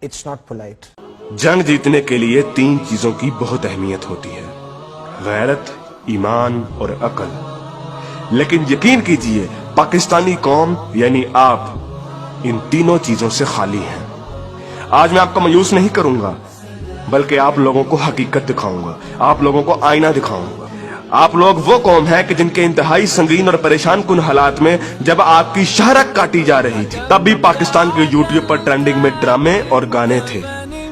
It's not polite. जंग जीतने के लिए 3 चीजों की बहुत अहमियत होती है, गैरत, ईमान और अकल। लेकिन यकीन कीजिए पाकिस्तानी कौम यानी आप इन तीनों चीजों से खाली हैं। आज मैं आपको मायूस नहीं करूंगा, बल्कि आप लोगों को हकीकत दिखाऊंगा, आप लोगों को आईना दिखाऊंगा। आप लोग वो कौम है कि जिनके इंतहाई संगीन और परेशान कुन हालात में जब आपकी शहरत काटी जा रही थी, तब भी पाकिस्तान के यूट्यूब पर ट्रेंडिंग में ड्रामे और गाने थे।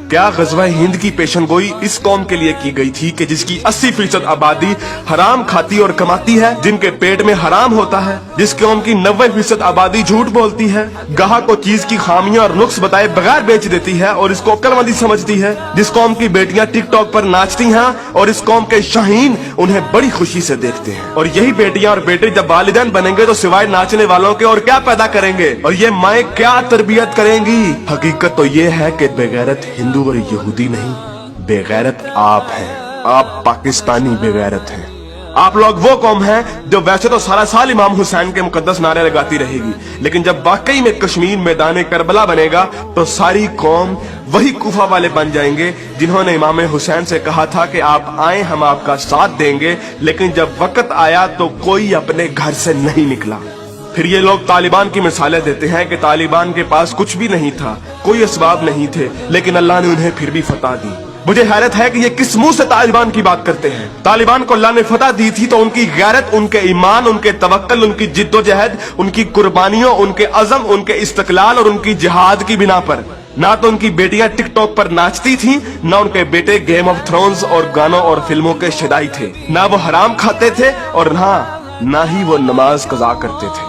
क्या गज़वा हिंद की पेशनगोई इस कौम के लिए की गई थी कि जिसकी 80% आबादी हराम खाती और कमाती है, जिनके पेट में हराम होता है, जिस कौम की 90% आबादी झूठ बोलती है, गाहक को चीज की खामियां और नुक्स बताए बगैर बेच देती है और इसको अक्लमंदी समझती है, जिस कौम की बेटियां टिकटॉक पर नाचती हैं और इस कौम के शाहीन उन्हें बड़ी खुशी से देखते हैं। और यही बेटियां और बेटे जब वालिदैन बनेंगे तो सिवाय नाचने वालों के और क्या पैदा करेंगे, और ये माएँ क्या तरबियत करेंगी। हकीकत तो ये है कि बेगैरत हिंदू और यहूदी नहीं, बेगैरत आप हैं। आप पाकिस्तानी बेगैरत हैं। आप लोग वो कौम हैं जो वैसे तो सारा साल इमाम हुसैन के मुकद्दस नारे लगाती रहेगी, लेकिन जब वाकई में कश्मीर मैदान करबला बनेगा तो सारी कौम वही कूफा वाले बन जाएंगे जिन्होंने इमाम हुसैन से कहा था कि आप आए, हम आपका साथ देंगे, लेकिन जब वक्त आया तो कोई अपने घर से नहीं निकला। फिर ये लोग तालिबान की मिसालें देते हैं कि तालिबान के पास कुछ भी नहीं था, कोई असबाब नहीं थे, लेकिन अल्लाह ने उन्हें फिर भी फतह दी। मुझे हैरत है कि ये किस मुंह से तालिबान की बात करते हैं। तालिबान को अल्लाह ने फतह दी थी तो उनकी गैरत, उनके ईमान, उनके तवक्कल, उनकी जिद्दोजहद, उनकी कुर्बानियों, उनके अज़म, उनके इस्तक़लाल और उनकी जिहाद की बिना पर। ना तो उनकी बेटियां टिकटॉक पर नाचती थीं, ना उनके बेटे गेम ऑफ थ्रोन्स और गानों और फिल्मों के शदाई थे, ना वो हराम खाते थे और ना ही वो नमाज कज़ा करते थे।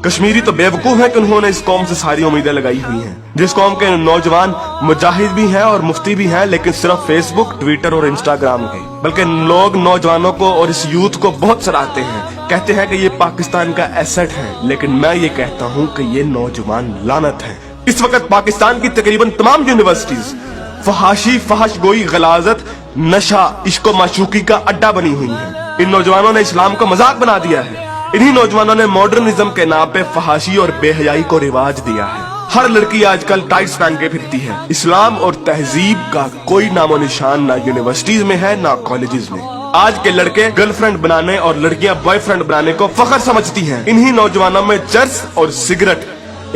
कश्मीरी तो बेवकूफ है कि उन्होंने इस कौम से सारी उम्मीदें लगाई हुई हैं, जिस कौम के नौजवान मुजाहिद भी हैं और मुफ्ती भी हैं, लेकिन सिर्फ फेसबुक, ट्विटर और इंस्टाग्राम के। बल्कि लोग नौजवानों को और इस यूथ को बहुत सराहते हैं, कहते हैं कि ये पाकिस्तान का एसेट है, लेकिन मैं ये कहता हूँ कि ये नौजवान लानत है। इस वक्त पाकिस्तान की तकरीबन तमाम यूनिवर्सिटीज फहाशी, फहशगोई, गलाजत, नशा, इश्क व माशूकी का अड्डा बनी हुई है। इन नौजवानों ने इस्लाम को मजाक बना दिया है। इन्हीं नौजवानों ने मॉडर्निज्म के नाम पे फहाशी और बेहयाई को रिवाज दिया है। हर लड़की आजकल टाइट्स पहन के फिरती है। इस्लाम और तहजीब का कोई नामो निशान ना यूनिवर्सिटीज में है, ना कॉलेजेस में। आज के लड़के गर्लफ्रेंड बनाने और लड़कियां बॉयफ्रेंड बनाने को फख्र समझती हैं। इन्हीं नौजवानों में चर्च और सिगरेट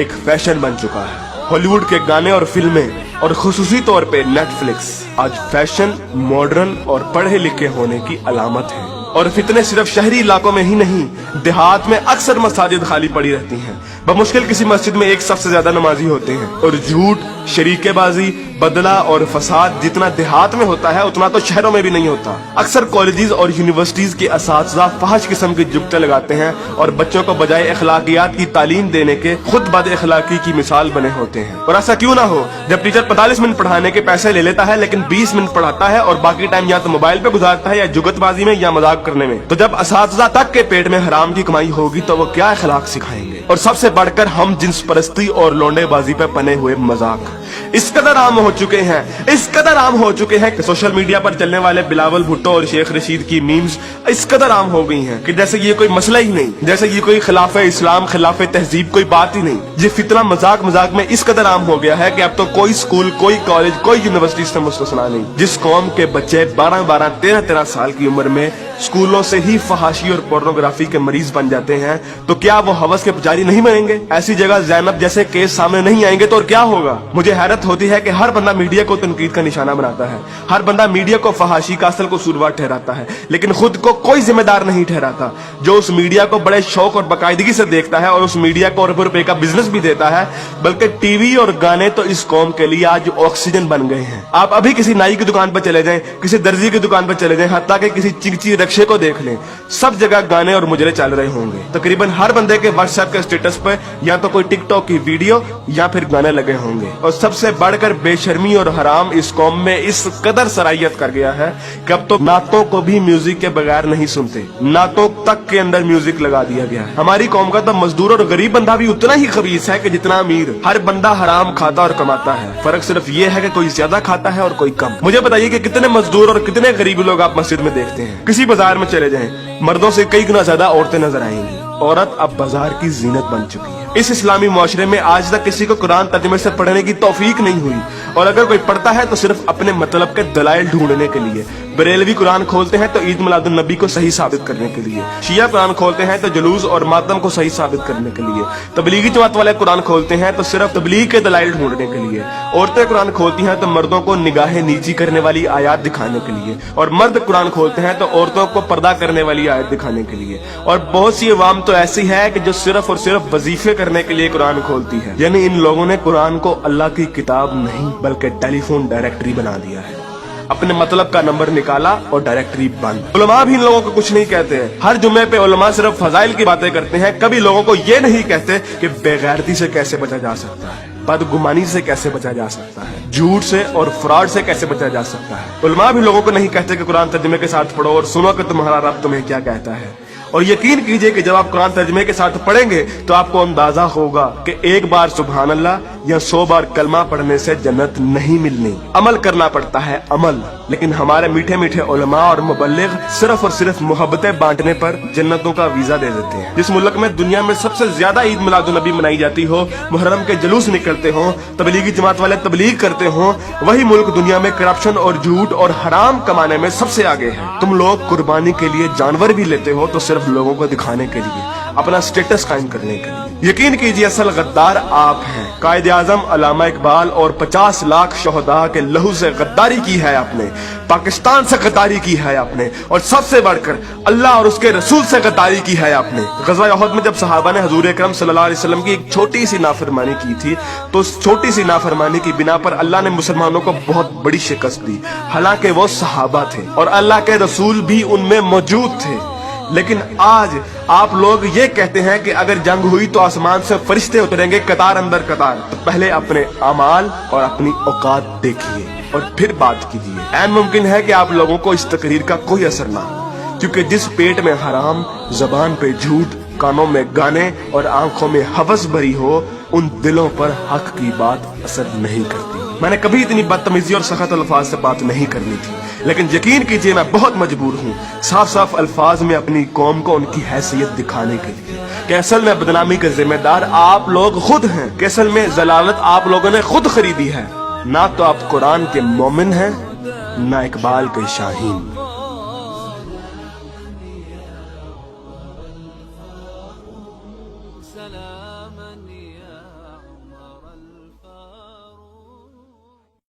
एक फैशन बन चुका है। हॉलीवुड के गाने और फिल्में और खुसूसी तौर पे नेटफ्लिक्स आज फैशन, मॉडर्न और पढ़े लिखे होने की अलामत है। और फितने सिर्फ शहरी इलाकों में ही नहीं, देहात में अक्सर मसाजिद खाली पड़ी रहती हैं। बमुश्किल किसी मस्जिद में एक सफ से ज्यादा नमाजी होते हैं। और झूठ, शरीकेबाजी, बदला और फसाद जितना देहात में होता है उतना तो शहरों में भी नहीं होता। अक्सर कॉलेजेस और यूनिवर्सिटीज के असातिज़ा फहश किस्म की जुगते लगाते हैं और बच्चों को बजाय अखलाकियात की तालीम देने के खुद बद अखलाकी की मिसाल बने होते हैं। और ऐसा क्यों ना हो, जब टीचर 45 मिनट पढ़ाने के पैसे ले लेता है लेकिन 20 मिनट पढ़ाता है और बाकी टाइम या तो मोबाइल पे गुजारता है या जुगतबाजी में या मजाक करने में, तो जब असातिज़ा तक के पेट में हराम की कमाई होगी तो वो क्या अखलाक सिखाएंगे। और सबसे बढ़कर हम जिन्स परस्ती और लोंडेबाजी पे पने हुए मजाक इस कदर आम हो चुके हैं, इस कदर आम हो चुके हैं कि सोशल मीडिया पर चलने वाले बिलावल भुट्टो और शेख रशीद की मीम्स इस कदर आम हो गई हैं कि जैसे ये कोई मसला ही नहीं, जैसे ये कोई खिलाफे इस्लाम, खिलाफे तहजीब कोई बात ही नहीं। ये फितना मजाक मजाक में इस कदर आम हो गया है कि अब तो कोई स्कूल, कोई कॉलेज, कोई यूनिवर्सिटी से मुस्तस्ना नहीं। जिस कौम के बच्चे 12-12, 13-13 साल की उम्र में स्कूलों से ही फहाशी और पोर्नोग्राफी के मरीज बन जाते हैं, तो क्या वो हवस के पुजारी नहीं बनेंगे? ऐसी जगह ज़ैनब जैसे केस सामने नहीं आएंगे तो और क्या होगा? मुझे हैरत होती है कि हर बंदा मीडिया को तनकीद का निशाना बनाता है, हर बंदा मीडिया को फहाशी का असल कसूरवार ठहराता है, लेकिन खुद को कोई जिम्मेदार नहीं ठहराता, जो उस मीडिया को बड़े शौक और बाकायदगी से देखता है और उस मीडिया को अरबों रुपए का बिजनेस भी देता है। बल्कि टीवी और गाने तो इस कौम के लिए आज ऑक्सीजन बन गए हैं। आप अभी किसी नाई की दुकान पर चले जाएं, किसी दर्जी की दुकान पर चले जाएं, हत्ता कि किसी चिंची रक्षे को देख लें, सब जगह गाने और मुजरे चल रहे होंगे। तकरीबन हर बंदे के व्हाट्सएप के स्टेटस पर या तो कोई टिकटॉक की वीडियो या फिर गाने लगे होंगे। और सबसे बढ़कर बेशर्मी और हराम इस कौम में इस कदर सराहियत कर गया है कि अब तो नातों को भी म्यूजिक के बगैर नहीं सुनते, नातों तक के अंदर म्यूजिक लगा दिया गया है। हमारी कौम का तो मजदूर और गरीब बंदा भी उतना ही खबीस है कि जितना अमीर। हर बंदा हराम खाता और कमाता है, फर्क सिर्फ ये है कि कोई ज्यादा खाता है और कोई कम। मुझे बताइए कि कितने मजदूर और कितने गरीब लोग आप मस्जिद में देखते हैं? किसी बाजार में चले जाएं, मर्दों से कई गुना ज्यादा औरतें नजर आएंगी। औरत अब बाजार की जीनत बन चुकी है। इस इस्लामी मुआशरे में आज तक किसी को कुरान तर्जुमे से पढ़ने की तौफीक नहीं हुई और अगर कोई पढ़ता है तो सिर्फ अपने मतलब के दलाइल ढूंढने के लिए। बरेलवी कुरान खोलते हैं तो ईद मिलादुन नबी को सही साबित करने के लिए। शिया कुरान खोलते हैं तो जुलूस और मातम को सही साबित करने के लिए। तबलीगी जमात वाले कुरान खोलते हैं तो सिर्फ तबलीग के दलाइल ढूंढने के लिए। औरतें कुरान खोलती हैं तो मर्दों को निगाहें नीची करने वाली आयत दिखाने के लिए, और मर्द कुरान खोलते हैं तो औरतों को पर्दा करने वाली आयत दिखाने के लिए। और बहुत सी अवाम तो ऐसी है कि जो सिर्फ और सिर्फ वजीफे करने के लिए कुरान खोलती है। यानी इन लोगों ने कुरान को अल्लाह की किताब नहीं बल्कि टेलीफोन डायरेक्टरी बना दिया है। अपने मतलब का नंबर निकाला और डायरेक्टरी बंद। उलमा भी इन लोगों को कुछ नहीं कहते हैं। हर जुम्मे पे उलमा सिर्फ फजाइल की बातें करते हैं, कभी लोगों को ये नहीं कहते कि बेगैरती से कैसे बचा जा सकता है, बदगुमानी से कैसे बचा जा सकता है, झूठ से और फ्रॉड से कैसे बचा जा सकता है। उलमा भी लोगों को नहीं कहते कि कुरान तर्जुमे के साथ पढ़ो और सुनो कि तुम्हारा रब तुम्हें क्या कहता है। और यकीन कीजिए कि जब आप कुरान तर्जुमे के साथ पढ़ेंगे तो आपको अंदाजा होगा कि एक बार सुभान अल्लाह या 100 बार कलमा पढ़ने से जन्नत नहीं मिलनी। अमल करना पड़ता है, अमल। लेकिन हमारे मीठे मीठे उलमा और मुबल्लिग सिर्फ और सिर्फ मोहब्बतें बांटने पर जन्नतों का वीजा दे देते हैं। जिस मुल्क में दुनिया में सबसे ज्यादा ईद मिलादुन नबी मनाई जाती हो, मुहर्रम के जुलूस निकलते हो, तबलीगी जमात वाले तबलीग करते हो, वही मुल्क दुनिया में करप्शन और झूठ और हराम कमाने में सबसे आगे है। तुम लोग कुर्बानी के लिए जानवर भी लेते हो तो सिर्फ लोगों को दिखाने के लिए, अपना स्टेटस कायम करने के लिए। यकीन कीजिए असल गद्दार आप हैं। कायदे आजम अल्लामा इकबाल और 50 लाख शोहदा के लहू से गद्दारी की है आपने, पाकिस्तान से गद्दारी की है आपने, और सबसे बढ़कर अल्लाह और उसके रसूल से गद्दारी की है आपने। ग़ज़वा उहद में जब सहाबा ने हुज़ूर अकरम सल्लल्लाहु अलैहि वसल्लम की एक छोटी सी नाफरमानी की थी तो उस छोटी सी नाफरमानी की बिना पर अल्लाह ने मुसलमानों को बहुत बड़ी शिकस्त दी। हालांकि वो सहाबा थे और अल्लाह के रसूल भी उनमें मौजूद थे। लेकिन आज आप लोग ये कहते हैं कि अगर जंग हुई तो आसमान से फरिश्ते उतरेंगे कतार अंदर कतार। तो पहले अपने अमाल और अपनी औकात देखिए और फिर बात कीजिए। ऐन मुमकिन है कि आप लोगों को इस तकरीर का कोई असर ना हो, क्योंकि जिस पेट में हराम, जबान पे झूठ, कानों में गाने और आंखों में हवस भरी हो, उन दिलों पर हक की बात असर नहीं करती। मैंने कभी इतनी बदतमीजी और सख्त अल्फाज से बात नहीं करनी थी, लेकिन यकीन कीजिए मैं बहुत मजबूर हूँ साफ साफ अल्फाज में अपनी कौम को उनकी हैसियत दिखाने के लिए कि असल में बदनामी के जिम्मेदार आप लोग खुद हैं, कि असल में जलालत आप लोगों ने खुद खरीदी है। ना तो आप कुरान के मोमिन हैं, ना इकबाल के शाहीन।